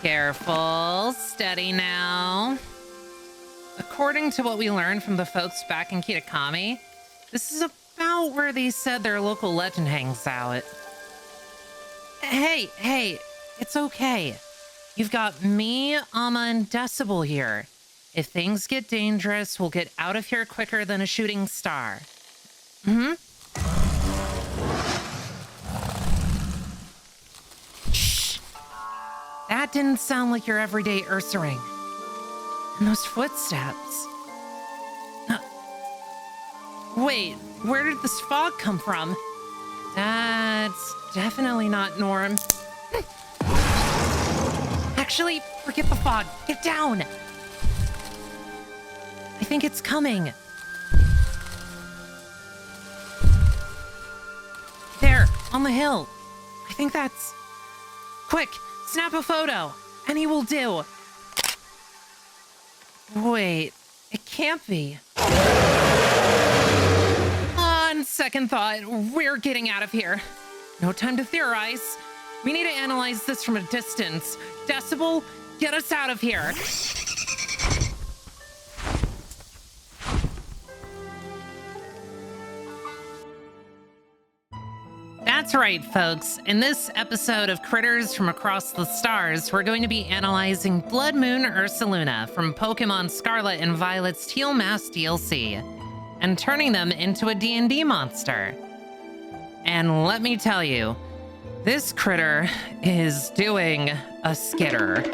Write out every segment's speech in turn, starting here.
Careful, steady now. According to what we learned from the folks back in Kitakami, this is about where they said their local legend hangs out. Hey, it's okay. You've got me, Amma, and Decibel here. If things get dangerous, we'll get out of here quicker than a shooting star. Shh! That didn't sound like your everyday Ursaring. And those footsteps. Wait, where did this fog come from? That's definitely not Norm. Actually, forget the fog. Get down! I think it's coming. There, on the hill. I think that's... Quick, snap a photo. Any will do. Wait, it can't be. On second thought, we're getting out of here. No time to theorize. We need to analyze this from a distance. Decibel, get us out of here. That's right, folks. In this episode of Critters from Across the Stars, we're going to be analyzing Bloodmoon Ursaluna from Pokemon Scarlet and Violet's Teal Mask DLC and turning them into a D&D monster. And let me tell you, this critter is doing a skitter.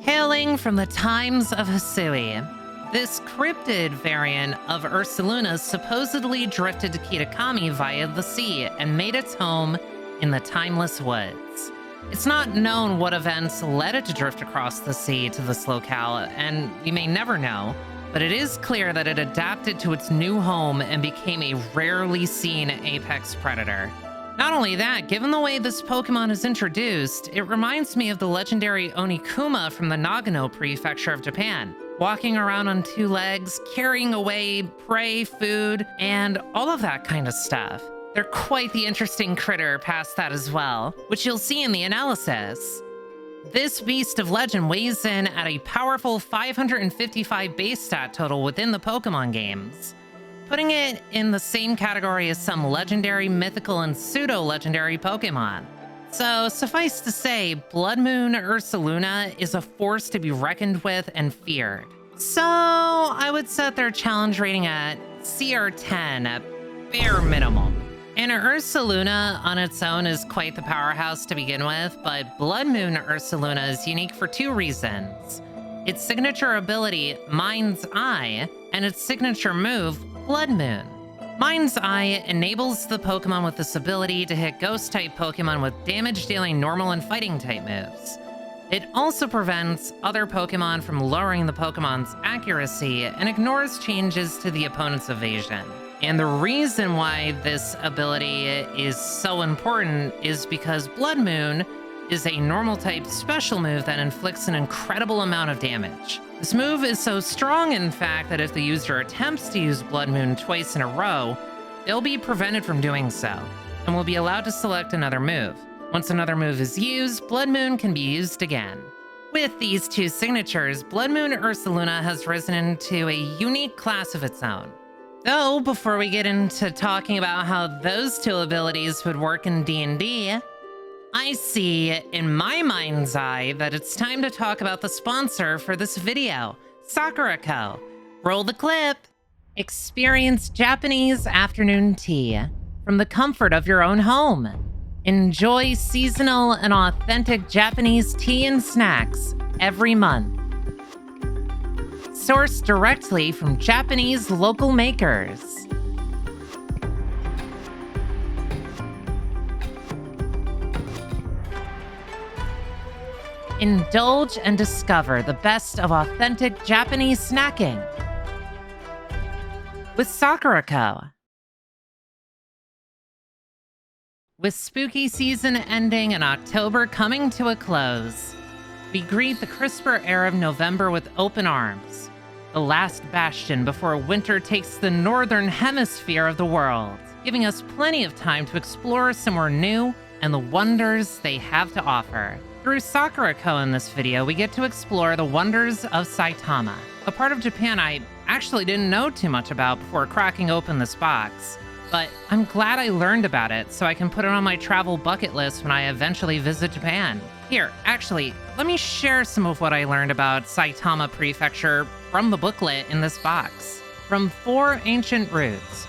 Hailing from the times of Hisui, this cryptid variant of Ursaluna supposedly drifted to Kitakami via the sea and made its home in the Timeless Woods. It's not known what events led it to drift across the sea to this locale, and we may never know, but it is clear that it adapted to its new home and became a rarely seen apex predator. Not only that, given the way this Pokemon is introduced, it reminds me of the legendary Onikuma from the Nagano Prefecture of Japan, walking around on two legs, carrying away prey, food, and all of that kind of stuff. They're quite the interesting critter past that as well, which you'll see in the analysis. This beast of legend weighs in at a powerful 555 base stat total within the Pokemon games, putting it in the same category as some legendary, mythical, and pseudo-legendary Pokemon. So, suffice to say, Bloodmoon Ursaluna is a force to be reckoned with and feared. So, I would set their challenge rating at CR10 at bare minimum. And Ursaluna on its own is quite the powerhouse to begin with, but Bloodmoon Ursaluna is unique for two reasons. Its signature ability, Mind's Eye, and its signature move, Bloodmoon. Mind's Eye enables the Pokemon with this ability to hit Ghost-type Pokemon with damage-dealing normal and fighting-type moves. It also prevents other Pokemon from lowering the Pokemon's accuracy and ignores changes to the opponent's evasion. And the reason why this ability is so important is because Bloodmoon is a normal-type special move that inflicts an incredible amount of damage. This move is so strong, in fact, that if the user attempts to use Bloodmoon twice in a row, they'll be prevented from doing so, and will be allowed to select another move. Once another move is used, Bloodmoon can be used again. With these two signatures, Bloodmoon Ursaluna has risen into a unique class of its own. Though, before we get into talking about how those two abilities would work in D&D, I see in my mind's eye that it's time to talk about the sponsor for this video, Sakura Co. Roll the clip. Experience Japanese afternoon tea from the comfort of your own home. Enjoy seasonal and authentic Japanese tea and snacks every month. Sourced directly from Japanese local makers. Indulge and discover the best of authentic Japanese snacking with Sakura Co. With spooky season ending and October coming to a close, we greet the crisper air of November with open arms, the last bastion before winter takes the northern hemisphere of the world, giving us plenty of time to explore somewhere new and the wonders they have to offer. Through Sakurako in this video, we get to explore the wonders of Saitama, a part of Japan I actually didn't know too much about before cracking open this box. But I'm glad I learned about it so I can put it on my travel bucket list when I eventually visit Japan. Here, actually, let me share some of what I learned about Saitama Prefecture from the booklet in this box. From 4 ancient roots,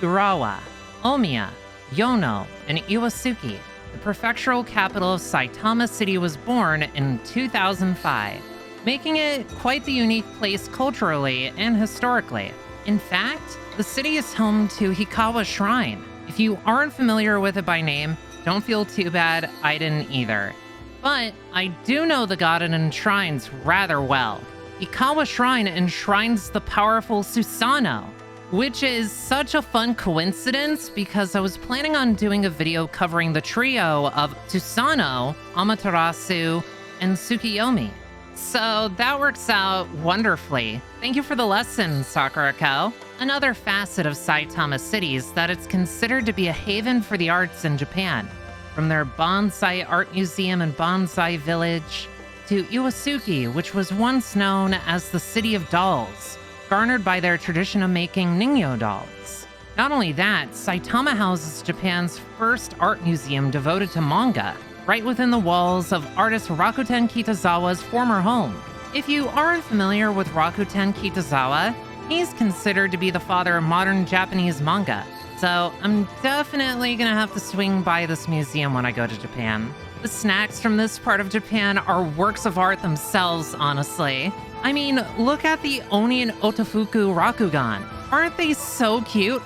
Urawa, Omiya, Yono, and Iwasuki, the prefectural capital of Saitama City was born in 2005, making it quite the unique place culturally and historically. In fact, the city is home to Hikawa Shrine. If you aren't familiar with it by name, don't feel too bad, I didn't either. But I do know the god it enshrines rather well. Hikawa Shrine enshrines the powerful Susanoo, which is such a fun coincidence because I was planning on doing a video covering the trio of Susanoo, Amaterasu, and Tsukiyomi. So that works out wonderfully. Thank you for the lesson, Sakurako. Another facet of Saitama City is that it's considered to be a haven for the arts in Japan. From their bonsai art museum and bonsai village, to Iwasuki, which was once known as the City of Dolls, garnered by their tradition of making Ningyo dolls. Not only that, Saitama houses Japan's first art museum devoted to manga, right within the walls of artist Rakuten Kitazawa's former home. If you aren't familiar with Rakuten Kitazawa, he's considered to be the father of modern Japanese manga, so I'm definitely gonna have to swing by this museum when I go to Japan. The snacks from this part of Japan are works of art themselves, honestly. I mean, look at the Oni and Otofuku Rakugan. Aren't they so cute?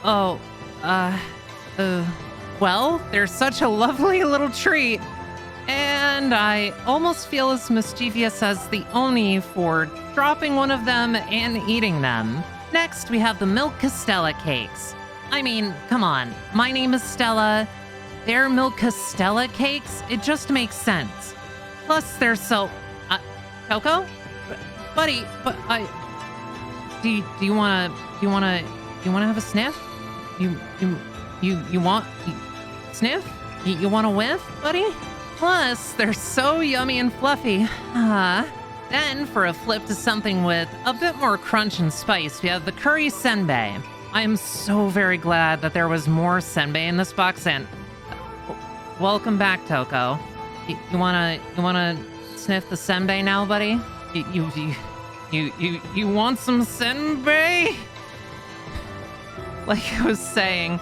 Well, they're such a lovely little treat. And I almost feel as mischievous as the Oni for dropping one of them and eating them. Next, we have the Milk Castella cakes. I mean, come on. My name is Stella. They're Milk Castella cakes? It just makes sense. Plus, they're so... Coco? Buddy, but do you wanna have a sniff? You want sniff? You want a whiff, buddy? Plus, they're so yummy and fluffy. Then, for a flip to something with a bit more crunch and spice, we have the curry senbei. I am so very glad that there was more senbei in this box, and welcome back, Toko. You wanna sniff the senbei now, buddy? You want some senbei? Like I was saying,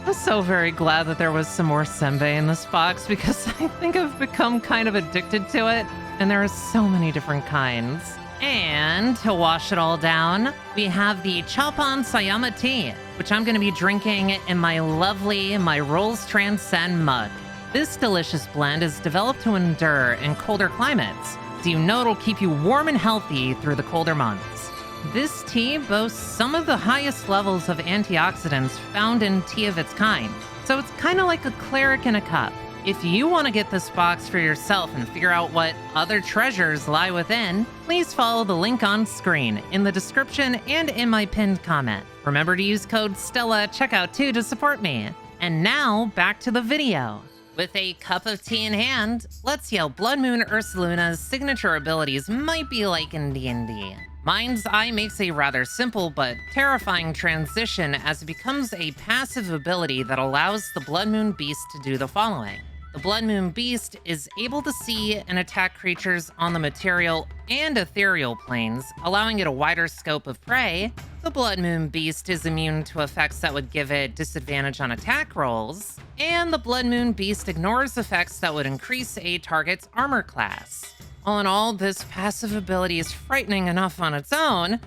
I'm so very glad that there was some more senbei in this box because I think I've become kind of addicted to it, and there are so many different kinds. And to wash it all down, we have the Chopon Sayama tea, which I'm going to be drinking in my Rolls Transcend mug. This delicious blend is developed to endure in colder climates, so you know it'll keep you warm and healthy through the colder months. This tea boasts some of the highest levels of antioxidants found in tea of its kind, so it's kind of like a cleric in a cup. If you want to get this box for yourself and figure out what other treasures lie within, please follow the link on screen, in the description, and in my pinned comment. Remember to use code STELLA at checkout too to support me. And now, back to the video. With a cup of tea in hand, let's see how Bloodmoon Ursaluna's signature abilities might be like in D&D. Mind's Eye makes a rather simple but terrifying transition as it becomes a passive ability that allows the Bloodmoon Beast to do the following. The Bloodmoon Beast is able to see and attack creatures on the material and ethereal planes, allowing it a wider scope of prey. The Bloodmoon Beast is immune to effects that would give it disadvantage on attack rolls, and the Bloodmoon Beast ignores effects that would increase a target's armor class. All in all, this passive ability is frightening enough on its own,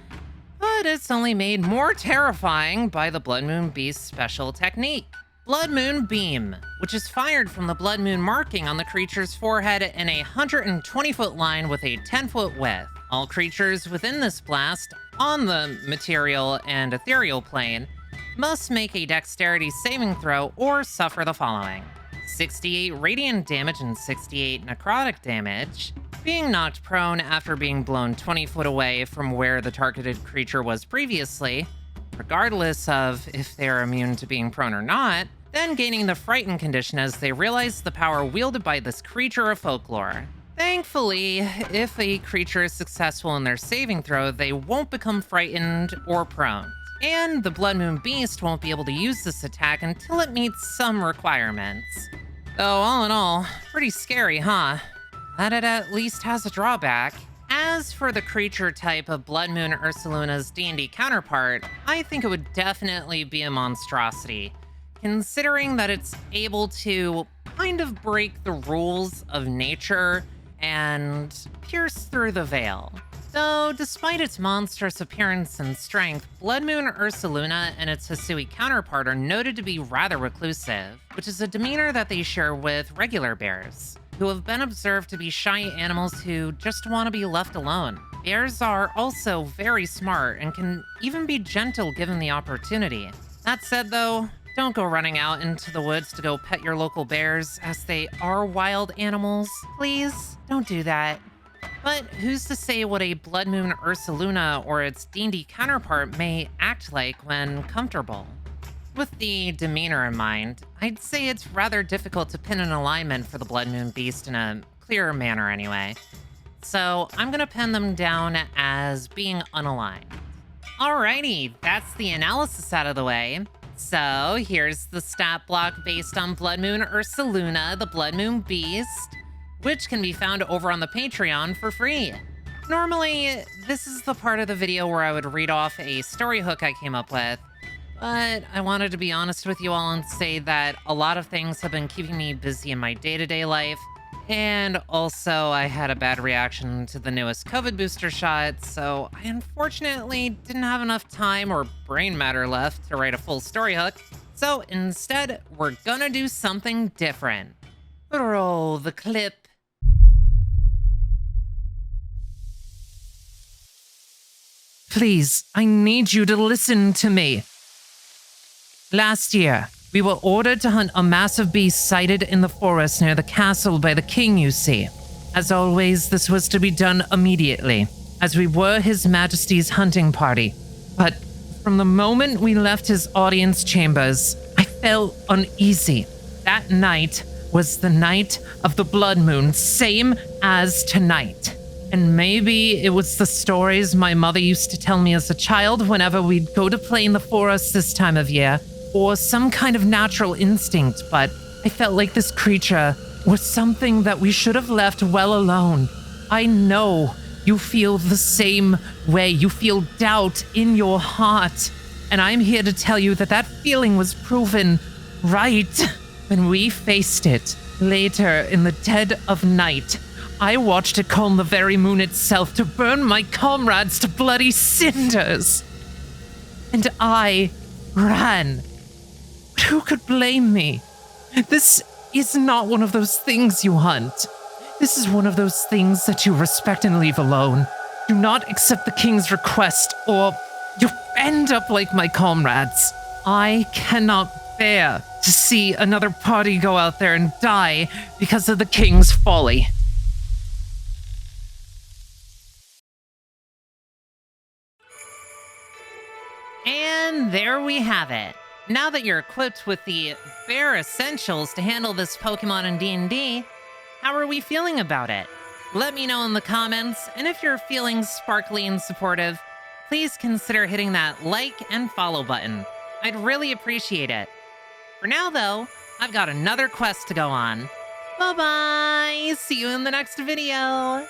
but it's only made more terrifying by the Bloodmoon Beast's special technique. Bloodmoon Beam, which is fired from the Bloodmoon marking on the creature's forehead in a 120-foot line with a 10-foot width. All creatures within this blast, on the material and ethereal plane, must make a dexterity saving throw or suffer the following: 68 radiant damage and 68 necrotic damage, being knocked prone after being blown 20 foot away from where the targeted creature was previously, regardless of if they're immune to being prone or not. then gaining the frightened condition as they realize the power wielded by this creature of folklore. Thankfully, if a creature is successful in their saving throw, they won't become frightened or prone. And the Bloodmoon Beast won't be able to use this attack until it meets some requirements. Though all in all, pretty scary, huh? But it at least has a drawback. As for the creature type of Bloodmoon Ursaluna's D&D counterpart, I think it would definitely be a monstrosity, considering that it's able to kind of break the rules of nature and pierce through the veil. Though, despite its monstrous appearance and strength, Bloodmoon Ursaluna and its Hisui counterpart are noted to be rather reclusive, which is a demeanor that they share with regular bears, who have been observed to be shy animals who just want to be left alone. Bears are also very smart and can even be gentle given the opportunity. That said though, don't go running out into the woods to go pet your local bears, as they are wild animals. Please, don't do that. But who's to say what a Bloodmoon Ursaluna or its D&D counterpart may act like when comfortable? With the demeanor in mind, I'd say it's rather difficult to pin an alignment for the Bloodmoon Beast in a clearer manner anyway. So I'm gonna pin them down as being unaligned. Alrighty, that's the analysis out of the way. So here's the stat block based on Bloodmoon Ursaluna, the Bloodmoon Beast, which can be found over on the Patreon for free. Normally, this is the part of the video where I would read off a story hook I came up with, but I wanted to be honest with you all and say that a lot of things have been keeping me busy in my day-to-day life, and also I had a bad reaction to the newest COVID booster shot, so I unfortunately didn't have enough time or brain matter left to write a full story hook. So instead, we're gonna do something different. Roll the clip. Please, I need you to listen to me. Last year, we were ordered to hunt a massive beast sighted in the forest near the castle by the king, you see. As always, this was to be done immediately, as we were His Majesty's hunting party. But from the moment we left his audience chambers, I felt uneasy. That night was the night of the blood moon, same as tonight. And maybe it was the stories my mother used to tell me as a child whenever we'd go to play in the forest this time of year, or some kind of natural instinct, but I felt like this creature was something that we should have left well alone. I know you feel the same way. You feel doubt in your heart, and I'm here to tell you that that feeling was proven right when we faced it. Later, in the dead of night, I watched it calm the very moon itself to burn my comrades to bloody cinders. And I ran. But who could blame me? This is not one of those things you hunt. This is one of those things that you respect and leave alone. Do not accept the king's request, or you'll end up like my comrades. I cannot bear to see another party go out there and die because of the king's folly. And there we have it. Now that you're equipped with the bare essentials to handle this Pokemon in D&D, how are we feeling about it? Let me know in the comments, and if you're feeling sparkly and supportive, please consider hitting that like and follow button. I'd really appreciate it. For now though, I've got another quest to go on. Bye-bye! See you in the next video!